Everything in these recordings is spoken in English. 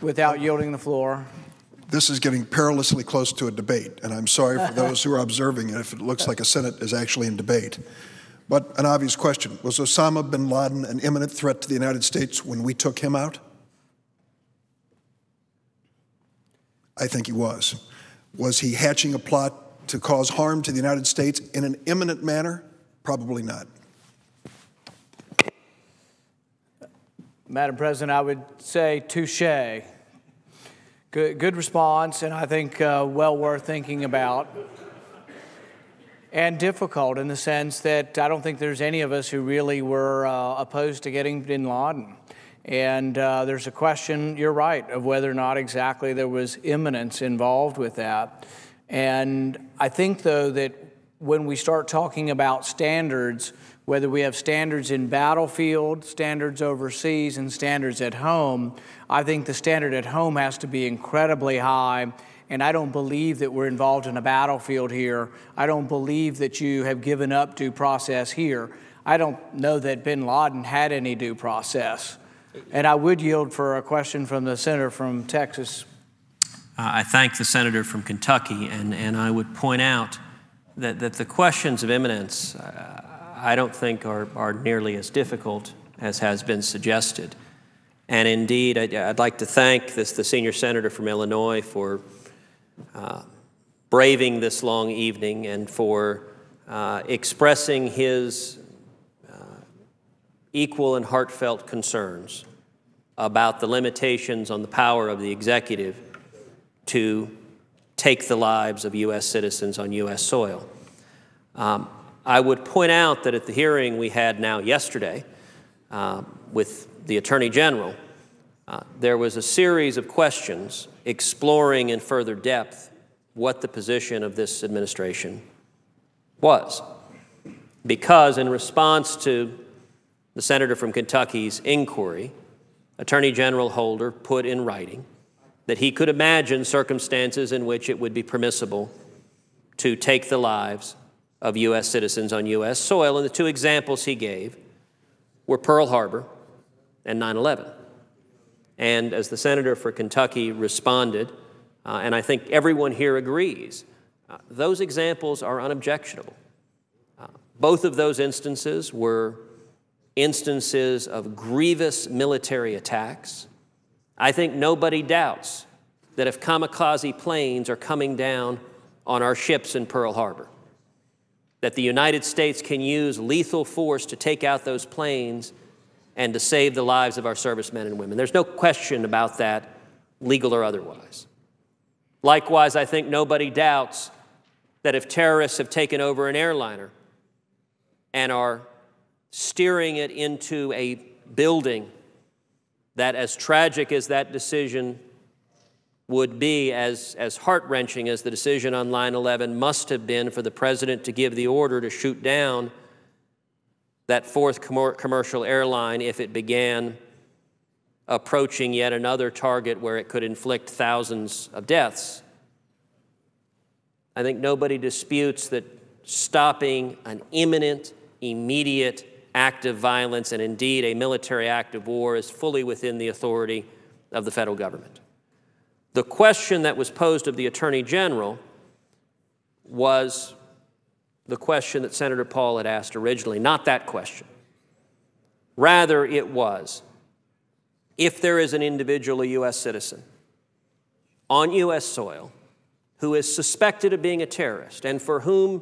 Without yielding the floor. This is getting perilously close to a debate, and I'm sorry for those who are observing it if it looks like a Senate is actually in debate. But an obvious question, was Osama bin Laden an imminent threat to the United States when we took him out? I think he was. Was he hatching a plot to cause harm to the United States in an imminent manner? Probably not. Madam President, I would say touche. Good response, and I think well worth thinking about. And difficult in the sense that I don't think there's any of us who really were opposed to getting bin Laden. And there's a question, you're right, of whether or not exactly there was imminence involved with that. And I think, though, that when we start talking about standards, whether we have standards in battlefield, standards overseas, and standards at home, I think the standard at home has to be incredibly high. And I don't believe that we're involved in a battlefield here. I don't believe that you have given up due process here. I don't know that bin Laden had any due process. And I would yield for a question from the senator from Texas. I thank the senator from Kentucky, and I would point out that the questions of imminence I don't think are nearly as difficult as has been suggested. And indeed, I'd like to thank the senior senator from Illinois for braving this long evening and for expressing his equal and heartfelt concerns about the limitations on the power of the executive to take the lives of U.S. citizens on U.S. soil. I would point out that at the hearing we had now yesterday with the Attorney General, there was a series of questions exploring in further depth what the position of this administration was. Because in response to the senator from Kentucky's inquiry, Attorney General Holder put in writing that he could imagine circumstances in which it would be permissible to take the lives of U.S. citizens on U.S. soil. And the two examples he gave were Pearl Harbor and 9/11. And as the senator for Kentucky responded, and I think everyone here agrees, those examples are unobjectionable. Both of those instances were instances of grievous military attacks. I think nobody doubts that if kamikaze planes are coming down on our ships in Pearl Harbor, that the United States can use lethal force to take out those planes and to save the lives of our servicemen and women. There's no question about that, legal or otherwise. Likewise, I think nobody doubts that if terrorists have taken over an airliner and are steering it into a building, that as tragic as that decision would be, as heart-wrenching as the decision on 9/11 must have been for the president to give the order to shoot down that fourth commercial airline if it began approaching yet another target where it could inflict thousands of deaths. I think nobody disputes that stopping an imminent, immediate act of violence, and indeed a military act of war, is fully within the authority of the federal government. The question that was posed of the Attorney General was the question that Senator Paul had asked originally, not that question. Rather, it was, if there is an individual, a U.S. citizen, on U.S. soil who is suspected of being a terrorist and for whom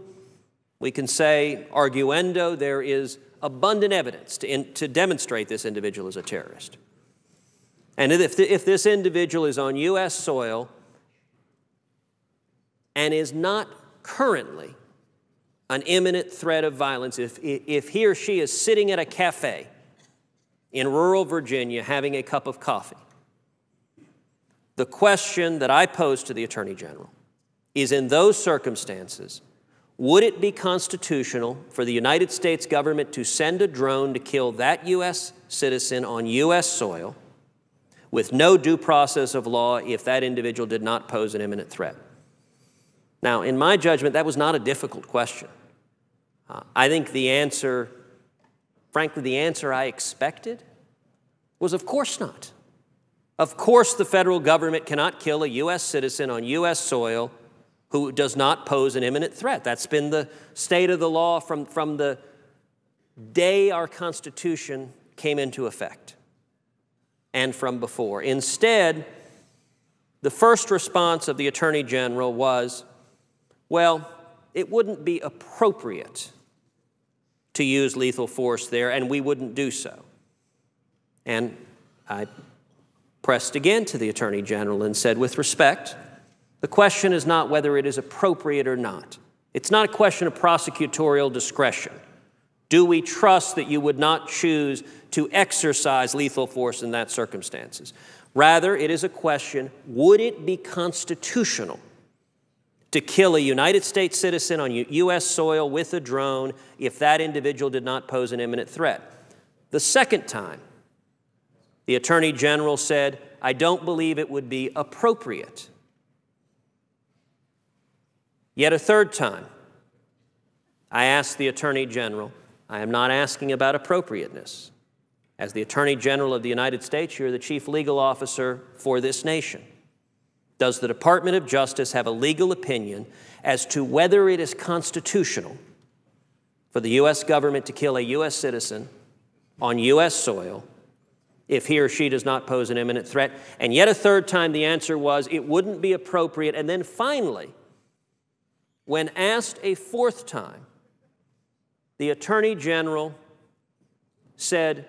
we can say, arguendo, there is abundant evidence to demonstrate this individual is a terrorist. And if this individual is on U.S. soil and is not currently an imminent threat of violence, if he or she is sitting at a cafe in rural Virginia having a cup of coffee, the question that I pose to the Attorney General is, in those circumstances, would it be constitutional for the United States government to send a drone to kill that U.S. citizen on U.S. soil with no due process of law if that individual did not pose an imminent threat? Now, in my judgment, that was not a difficult question. I think the answer, frankly, the answer I expected was, of course not. Of course, the federal government cannot kill a U.S. citizen on U.S. soil who does not pose an imminent threat. That's been the state of the law from the day our Constitution came into effect and from before. Instead, the first response of the Attorney General was, well, it wouldn't be appropriate to use lethal force there, and we wouldn't do so. And I pressed again to the Attorney General and said, with respect, the question is not whether it is appropriate or not. It's not a question of prosecutorial discretion. Do we trust that you would not choose to exercise lethal force in that circumstances? Rather, it is a question, would it be constitutional to kill a United States citizen on U.S. soil with a drone if that individual did not pose an imminent threat? The second time, the Attorney General said, I don't believe it would be appropriate. Yet a third time, I asked the Attorney General, I am not asking about appropriateness. As the Attorney General of the United States, you're the chief legal officer for this nation. Does the Department of Justice have a legal opinion as to whether it is constitutional for the U.S. government to kill a U.S. citizen on U.S. soil if he or she does not pose an imminent threat? And yet a third time, the answer was it wouldn't be appropriate. And then finally, when asked a fourth time, the Attorney General said,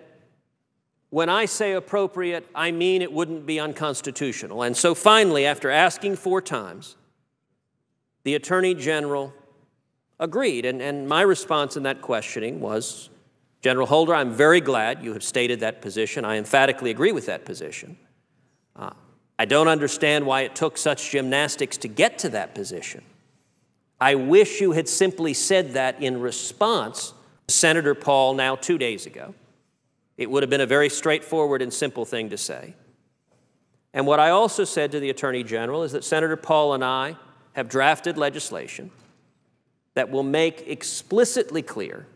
when I say appropriate, I mean it wouldn't be unconstitutional. And so finally, after asking 4 times, the Attorney General agreed. And my response in that questioning was, General Holder, I'm very glad you have stated that position. I emphatically agree with that position. I don't understand why it took such gymnastics to get to that position. I wish you had simply said that in response to Senator Paul now 2 days ago. It would have been a very straightforward and simple thing to say. And what I also said to the Attorney General is that Senator Paul and I have drafted legislation that will make explicitly clear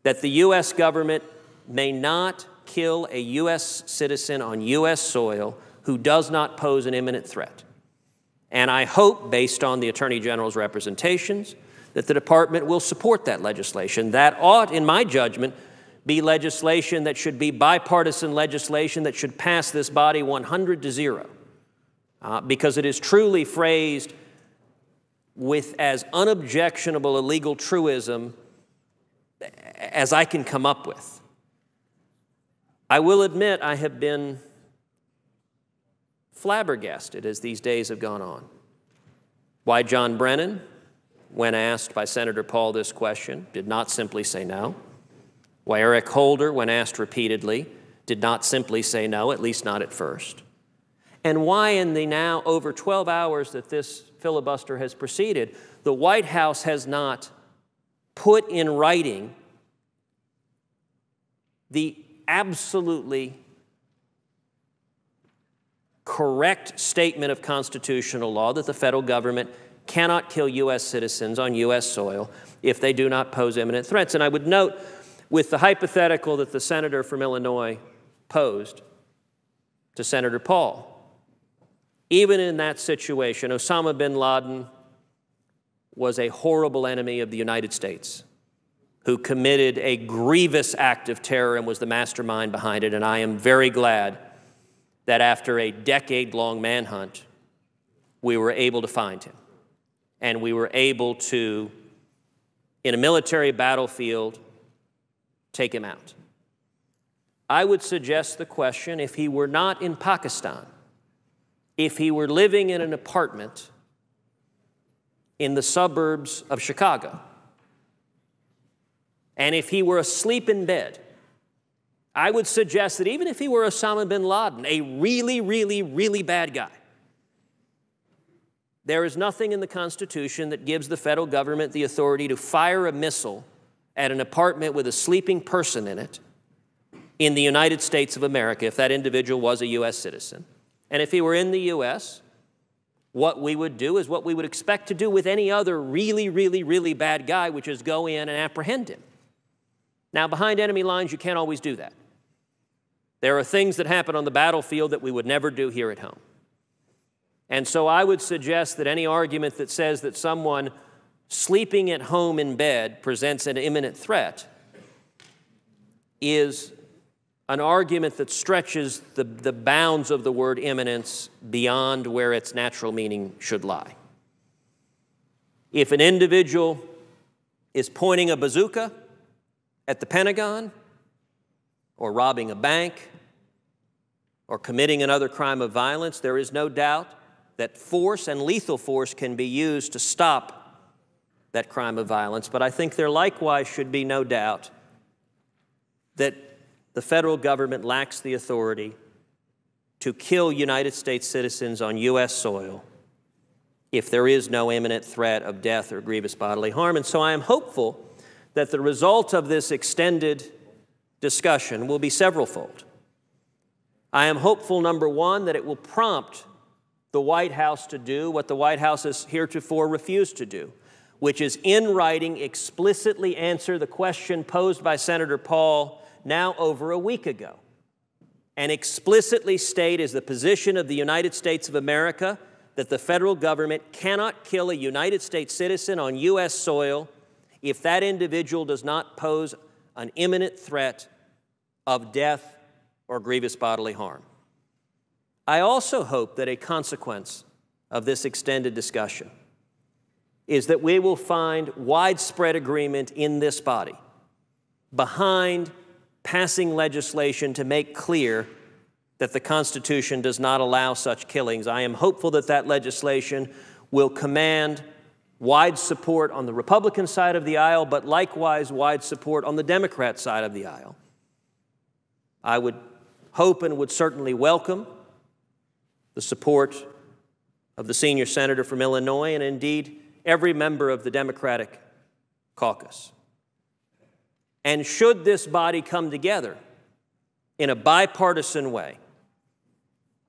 that the U.S. government may not kill a U.S. citizen on U.S. soil who does not pose an imminent threat. And I hope, based on the Attorney General's representations, that the Department will support that legislation. That ought, in my judgment, be legislation that should be bipartisan legislation that should pass this body 100-0, because it is truly phrased with as unobjectionable a legal truism as I can come up with. I will admit I have been flabbergasted as these days have gone on. Why John Brennan, when asked by Senator Paul this question, did not simply say no. Why Eric Holder, when asked repeatedly, did not simply say no, at least not at first. And why in the now over 12 hours that this filibuster has proceeded, the White House has not put in writing the absolutely correct statement of constitutional law that the federal government cannot kill U.S. citizens on U.S. soil if they do not pose imminent threats. And I would note, with the hypothetical that the senator from Illinois posed to Senator Paul, even in that situation, Osama bin Laden was a horrible enemy of the United States who committed a grievous act of terror and was the mastermind behind it. And I am very glad that after a decade-long manhunt, we were able to find him. And we were able to, in a military battlefield, take him out. I would suggest the question, if he were not in Pakistan, if he were living in an apartment in the suburbs of Chicago, and if he were asleep in bed, I would suggest that even if he were Osama bin Laden, a really, really, really bad guy, there is nothing in the Constitution that gives the federal government the authority to fire a missile at an apartment with a sleeping person in it in the United States of America if that individual was a U.S. citizen. And if he were in the U.S., what we would do is what we would expect to do with any other really, really, really bad guy, which is go in and apprehend him. Now, behind enemy lines, you can't always do that. There are things that happen on the battlefield that we would never do here at home. And so I would suggest that any argument that says that someone sleeping at home in bed presents an imminent threat is an argument that stretches the bounds of the word imminence beyond where its natural meaning should lie. If an individual is pointing a bazooka at the Pentagon, or robbing a bank, or committing another crime of violence, there is no doubt that force and lethal force can be used to stop that crime of violence. But I think there likewise should be no doubt that the federal government lacks the authority to kill United States citizens on U.S. soil if there is no imminent threat of death or grievous bodily harm. And so I am hopeful that the result of this extended discussion will be severalfold. I am hopeful, number one, that it will prompt the White House to do what the White House has heretofore refused to do, which is in writing explicitly answer the question posed by Senator Paul now over a week ago, and explicitly state as the position of the United States of America that the federal government cannot kill a United States citizen on U.S. soil if that individual does not pose an imminent threat of death or grievous bodily harm. I also hope that a consequence of this extended discussion is that we will find widespread agreement in this body behind passing legislation to make clear that the Constitution does not allow such killings. I am hopeful that that legislation will command wide support on the Republican side of the aisle, but likewise wide support on the Democrat side of the aisle. I would hope and would certainly welcome the support of the senior senator from Illinois and indeed every member of the Democratic caucus. And should this body come together in a bipartisan way,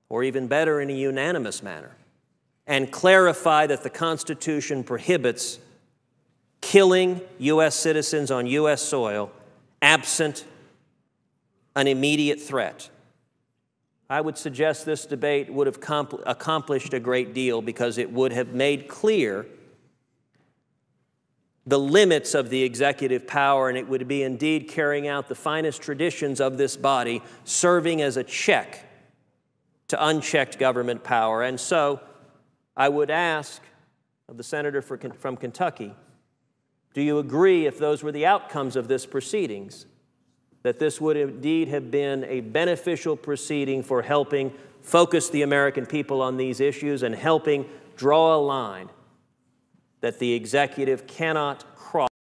or even better, in a unanimous manner, and clarify that the Constitution prohibits killing U.S. citizens on U.S. soil absent an immediate threat, I would suggest this debate would have accomplished a great deal, because it would have made clear the limits of the executive power, and it would be indeed carrying out the finest traditions of this body, serving as a check to unchecked government power. And so I would ask of the senator from Kentucky, do you agree, if those were the outcomes of this proceedings, that this would indeed have been a beneficial proceeding for helping focus the American people on these issues and helping draw a line that the executive cannot cross